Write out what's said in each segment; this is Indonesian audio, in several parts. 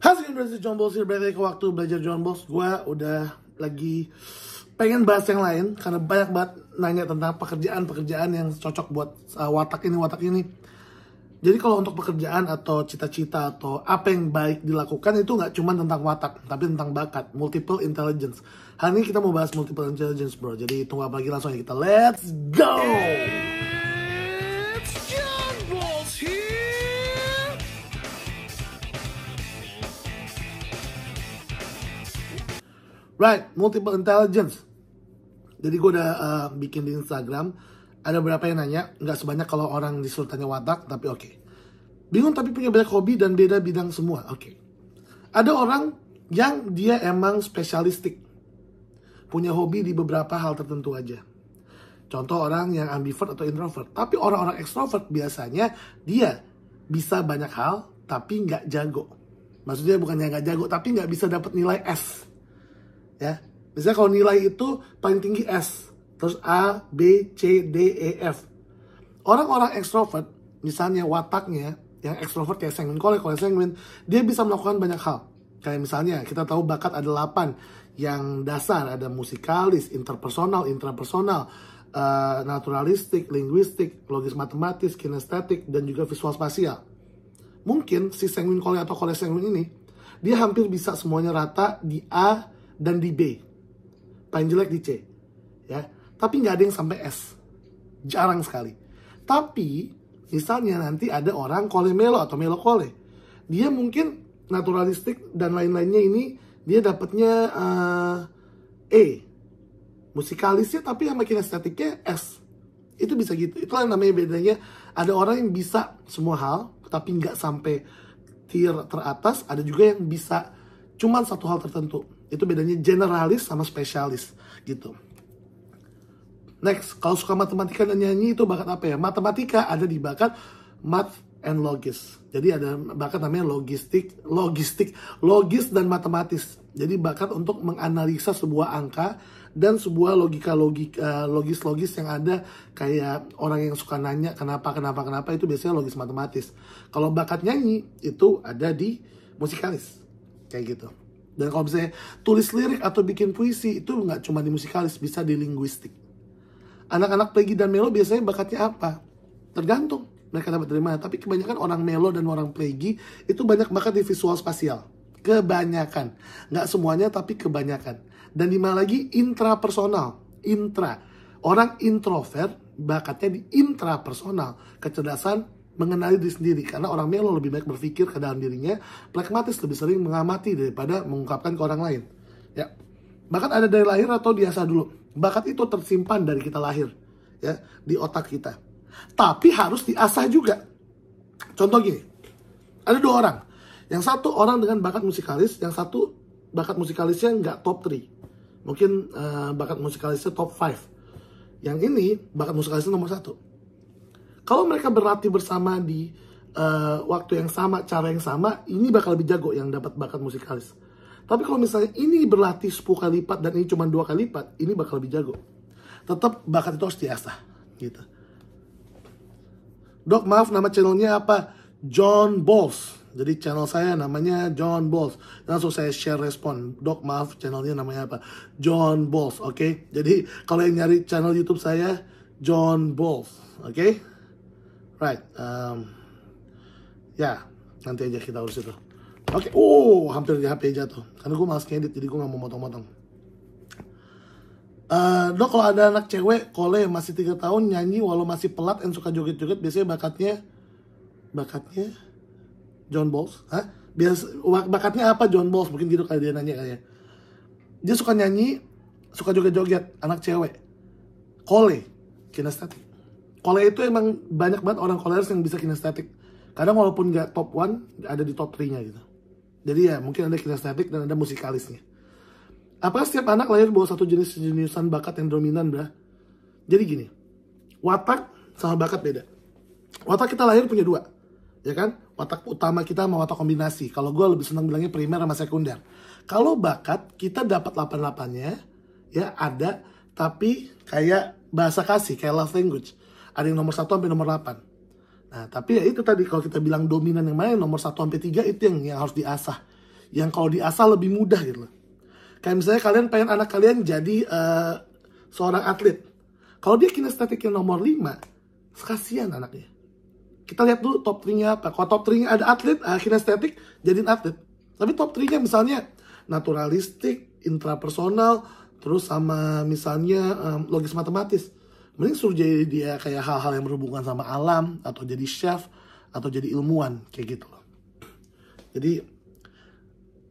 Hasil dari John Bols, balik ke waktu belajar John Bols. Gue udah lagi pengen bahas yang lain karena banyak banget nanya tentang pekerjaan-pekerjaan yang cocok buat watak ini. Jadi kalau untuk pekerjaan atau cita-cita atau apa yang baik dilakukan itu nggak cuma tentang watak, tapi tentang bakat, multiple intelligence. Hari ini kita mau bahas multiple intelligence, bro. Jadi tunggu apa lagi, langsung aja kita let's go. It's John Bols here. Right, multiple intelligence. Jadi gue udah bikin di Instagram. Ada beberapa yang nanya, nggak sebanyak kalau orang disuruh tanya watak, tapi oke. Bingung tapi punya banyak hobi dan beda bidang semua, oke. Ada orang yang dia emang spesialistik. Punya hobi di beberapa hal tertentu aja. Contoh orang yang ambivert atau introvert. Tapi orang-orang ekstrovert biasanya dia bisa banyak hal, tapi nggak jago. Maksudnya bukannya nggak jago, tapi nggak bisa dapat nilai S. Ya, misalnya kalau nilai itu paling tinggi S, terus A, B, C, D, E, F. Orang-orang ekstrovert, misalnya wataknya, yang ekstrovert kayak sanguine kalau sanguine, dia bisa melakukan banyak hal. Kayak misalnya, kita tahu bakat ada 8, yang dasar ada musikalis, interpersonal, intrapersonal, naturalistik, linguistik, logis matematis, kinestetik, dan juga visual spasial. Mungkin si sanguine atau sanguine ini, dia hampir bisa semuanya rata di A dan di B. Paling jelek di C. Ya. Tapi nggak ada yang sampai S. Jarang sekali. Tapi, misalnya nanti ada orang melo atau melo-kole. Dia mungkin naturalistik dan lain-lainnya ini, dia dapatnya E. Musikalisnya tapi yang makin estetiknya S. Itu bisa gitu. Itulah yang namanya bedanya. Ada orang yang bisa semua hal, tapi nggak sampai tier teratas. Ada juga yang bisa cuman satu hal tertentu. Itu bedanya generalis sama spesialis gitu. Next, kalau suka matematika dan nyanyi itu bakat apa ya? Matematika ada di bakat math and logis. Jadi ada bakat namanya logis dan matematis. Jadi bakat untuk menganalisa sebuah angka dan sebuah logis yang ada, kayak orang yang suka nanya kenapa itu biasanya logis matematis. Kalau bakat nyanyi itu ada di musikalis. Kayak gitu. Dan kalau misalnya tulis lirik atau bikin puisi itu nggak cuma di musikalis, bisa di linguistik. Anak-anak plegi dan melo biasanya bakatnya apa? Tergantung mereka dapat dari mana. Tapi kebanyakan orang melo dan orang plegi itu banyak bakat di visual spasial. Kebanyakan. Nggak semuanya tapi kebanyakan. Dan di mana lagi intrapersonal. Orang introvert bakatnya di intrapersonal. Kecerdasan mengenali diri sendiri. Karena orang melo lebih baik berpikir ke dalam dirinya. Pragmatis lebih sering mengamati daripada mengungkapkan ke orang lain. Ya. Bakat ada dari lahir atau diasah dulu? Bakat itu tersimpan dari kita lahir. Ya, di otak kita. Tapi harus diasah juga. Contoh gini. Ada 2 orang. Yang satu orang dengan bakat musikalis. Yang satu bakat musikalisnya nggak top 3. Mungkin bakat musikalisnya top 5. Yang ini bakat musikalisnya nomor 1. Kalau mereka berlatih bersama di waktu yang sama, cara yang sama, ini bakal lebih jago yang dapat bakat musikalis. Tapi kalau misalnya ini berlatih 10 kali lipat dan ini cuma 2 kali lipat, ini bakal lebih jago. Tetap bakat itu harus diasah. Gitu. Dok, maaf, nama channelnya apa? John Bols. Jadi channel saya namanya John Bols. Langsung saya share respon. Dok, maaf, channelnya namanya apa? John Bols, oke? Jadi kalau yang nyari channel YouTube saya, John Bols, oke? Right, ya, nanti aja kita urus itu. Oke, hampir di HP jatuh. Karena gue malas ngedit, jadi gue gak mau motong-motong. Dok, kalau ada anak cewek, masih 3 tahun, nyanyi walau masih pelat dan suka joget-joget, biasanya bakatnya John Bols? Hah? Bakatnya apa John Bols? Mungkin gitu kali dia nanya kayak. Dia suka nyanyi, suka joget-joget, anak cewek. Kinestetik. Itu emang banyak banget orang koleris yang bisa kinestetik. Kadang walaupun nggak top 1, ada di top 3-nya gitu. Jadi ya mungkin ada kinestetik dan ada musikalisnya. Apakah setiap anak lahir bawa satu jenis-jenisan bakat yang dominan, bro? Jadi gini, watak sama bakat beda. Watak kita lahir punya 2, ya kan? Watak utama kita sama watak kombinasi. Kalau gue lebih senang bilangnya primer sama sekunder. Kalau bakat, kita dapat 8-8-nya, ya ada, tapi kayak bahasa kasih, kayak love language. Ada yang nomor 1 sampai nomor 8. Nah, tapi ya itu tadi, kalau kita bilang dominan yang mana, nomor 1 sampai 3 itu yang harus diasah. yang kalau diasah lebih mudah gitu loh. Kayak misalnya kalian pengen anak kalian jadi seorang atlet. Kalau dia kinestetiknya nomor 5, kasihan anaknya. Kita lihat dulu top 3-nya apa. Kalau top 3-nya ada atlet, kinestetik, jadiin atlet. Tapi top 3-nya misalnya naturalistik, intrapersonal, terus sama misalnya logis matematis. Mending suruh jadi dia kayak hal-hal yang berhubungan sama alam, atau jadi chef, atau jadi ilmuwan, kayak gitu loh. Jadi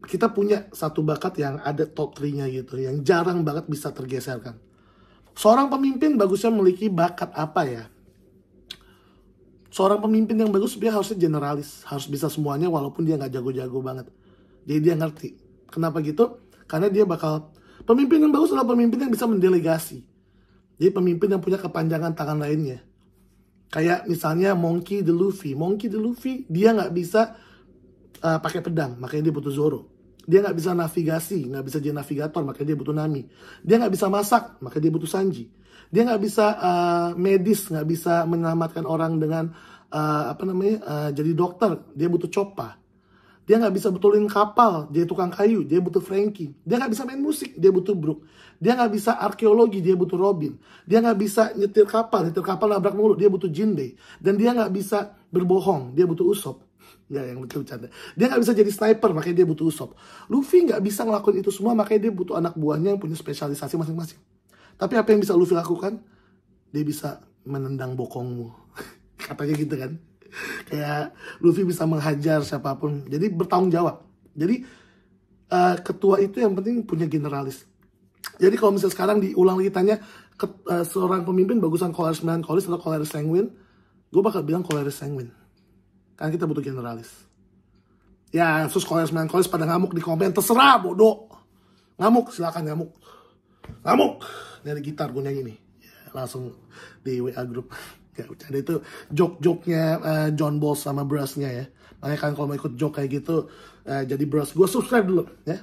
kita punya satu bakat yang ada top 3-nya gitu, yang jarang banget bisa tergeserkan. Seorang pemimpin bagusnya memiliki bakat apa ya? Seorang pemimpin yang bagus dia harusnya generalis, harus bisa semuanya walaupun dia nggak jago-jago banget. Jadi dia ngerti. Kenapa gitu? Karena dia pemimpin yang bagus adalah pemimpin yang bisa mendelegasi. Jadi pemimpin yang punya kepanjangan tangan lainnya. Kayak misalnya Monkey D. Luffy. Monkey D. Luffy dia nggak bisa pakai pedang, makanya dia butuh Zoro. Dia nggak bisa navigasi, nggak bisa jadi navigator, makanya dia butuh Nami. Dia nggak bisa masak, makanya dia butuh Sanji. Dia nggak bisa medis, nggak bisa menyelamatkan orang dengan jadi dokter, dia butuh Choppa. Dia nggak bisa betulin kapal, dia tukang kayu, dia butuh Frankie. Dia nggak bisa main musik, dia butuh Brook. Dia nggak bisa arkeologi, dia butuh Robin. Dia nggak bisa nyetir kapal nabrak mulu, dia butuh Jinbei. Dan dia nggak bisa berbohong, dia butuh Usopp. Ya, yang betul bercanda. Dia nggak bisa jadi sniper, makanya dia butuh Usopp. Luffy nggak bisa ngelakuin itu semua, makanya dia butuh anak buahnya yang punya spesialisasi masing-masing. Tapi apa yang bisa Luffy lakukan? Dia bisa menendang bokongmu. Katanya gitu kan. Kayak Luffy bisa menghajar siapapun. Jadi bertanggung jawab. Jadi ketua itu yang penting punya generalis. Jadi kalau misalnya sekarang diulang lagi tanya seorang pemimpin bagusan Choleric Melancholis atau Choleric Sanguine, gue bakal bilang Choleric Sanguine. Karena kita butuh generalis. Ya, terus Choleric Melancholis pada ngamuk di komen, terserah bodoh. Ngamuk, silakan ngamuk. Ngamuk. Ini ada gitar gue nyanyi nih. Ya, langsung di WA group. Ya, bercanda itu joke-joke-nya John Boss sama Bruce-nya ya. Makanya kan kalau mau ikut joke kayak gitu, jadi Bruce, gue subscribe dulu ya.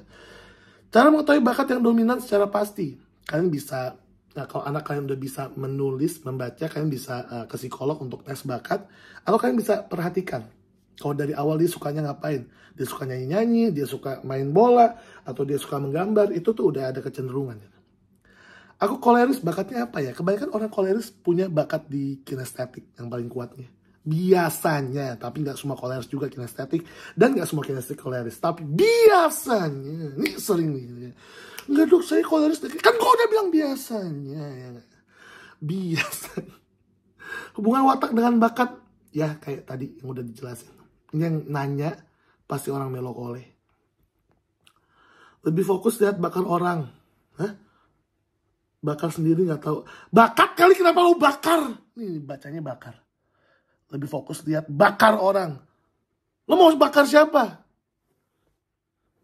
Cara mengetahui bakat yang dominan secara pasti. Kalian bisa, kalau anak kalian udah bisa menulis, membaca, kalian bisa ke psikolog untuk tes bakat. Atau kalian bisa perhatikan. Kalau dari awal dia sukanya ngapain. Dia suka nyanyi-nyanyi, dia suka main bola, atau dia suka menggambar. Itu tuh udah ada kecenderungan. Aku koleris bakatnya apa ya? Kebanyakan orang koleris punya bakat di kinestetik yang paling kuatnya. Biasanya, tapi nggak semua koleris juga kinestetik. Dan nggak semua kinestetik koleris. Tapi biasanya, ini sering nih. Nggak dok, saya koleris. Kan gue udah bilang biasanya. Ya. Biasanya. Hubungan watak dengan bakat, ya kayak tadi yang udah dijelasin. Ini yang nanya, pasti orang melokole. Lebih fokus lihat bakat orang. Hah? Bakar sendiri nggak tahu. Bakat kali, kenapa lu bakar? Nih bacanya bakar. Lebih fokus lihat bakar orang. Lo mau bakar siapa?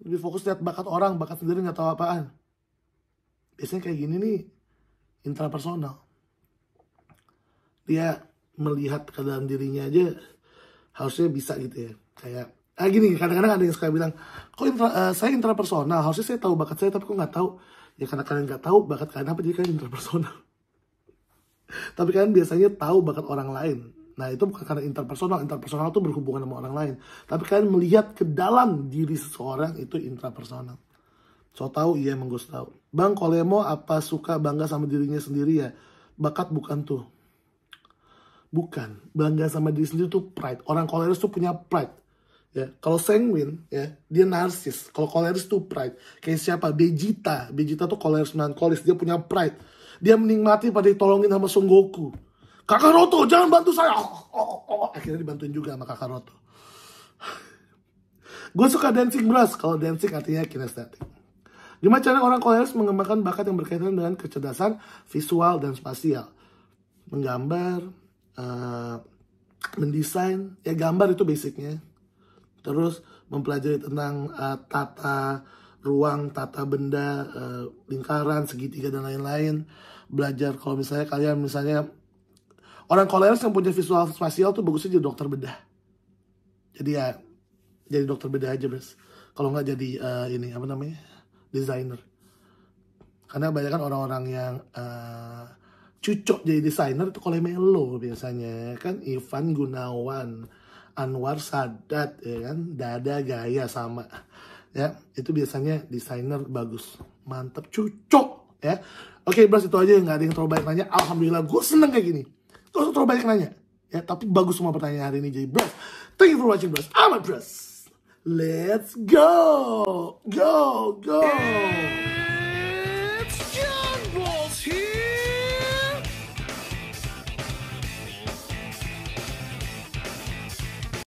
Lebih fokus lihat bakat orang, bakat sendiri nggak tahu apaan. Biasanya kayak gini nih, intrapersonal. Dia melihat ke dalam dirinya aja harusnya bisa gitu ya. Kayak gini, kadang-kadang ada yang suka bilang, kok saya intrapersonal, harusnya saya tahu bakat saya tapi kok nggak tahu. Ya karena kalian nggak tahu bakat kalian apa, jadi kalian interpersonal. Tapi kalian biasanya tahu bakat orang lain. Nah itu bukan karena interpersonal. Interpersonal itu berhubungan sama orang lain. Tapi kalian melihat ke dalam diri seseorang, itu intrapersonal. So tahu, iya emang gue tahu. Bang Kolemo apa suka bangga sama dirinya sendiri ya? Bakat bukan tuh. Bukan. Bangga sama diri sendiri tuh pride. Orang koleris tuh punya pride. Ya, kalau sanguine, ya, dia narsis. Kalau koleris tuh pride. Kayak siapa? Vegeta. Vegeta tuh koleris melankolis. Dia punya pride. Dia menikmati pada ditolongin sama Son Goku. Kakaroto, jangan bantu saya. Akhirnya dibantuin juga sama Kakaroto. Gue suka dancing brass. Kalau dancing artinya kinestetik. Gimana cara orang koleris mengembangkan bakat yang berkaitan dengan kecerdasan visual dan spasial? Menggambar, mendesain. Ya gambar itu basicnya. Terus mempelajari tentang tata ruang, tata benda, lingkaran, segitiga, dan lain-lain. Belajar kalau misalnya kalian orang koleris yang punya visual spasial tuh bagusnya jadi dokter bedah. Jadi ya, jadi dokter bedah aja bros. Kalau nggak jadi desainer. Karena banyak kan orang-orang yang cucok jadi desainer itu kolemelo biasanya. Kan Ivan Gunawan, Anwar Sadat, ya kan, Dada Gaya sama. Ya, itu biasanya desainer bagus. Mantep, cucok ya. Oke, bros, itu aja, nggak ada yang terlalu banyak nanya. Alhamdulillah, gue seneng kayak gini. Gak usah terlalu banyak nanya. Ya, tapi bagus semua pertanyaan hari ini. Jadi, bros, thank you for watching, bros. I'm a bros. Let's go. Go, go.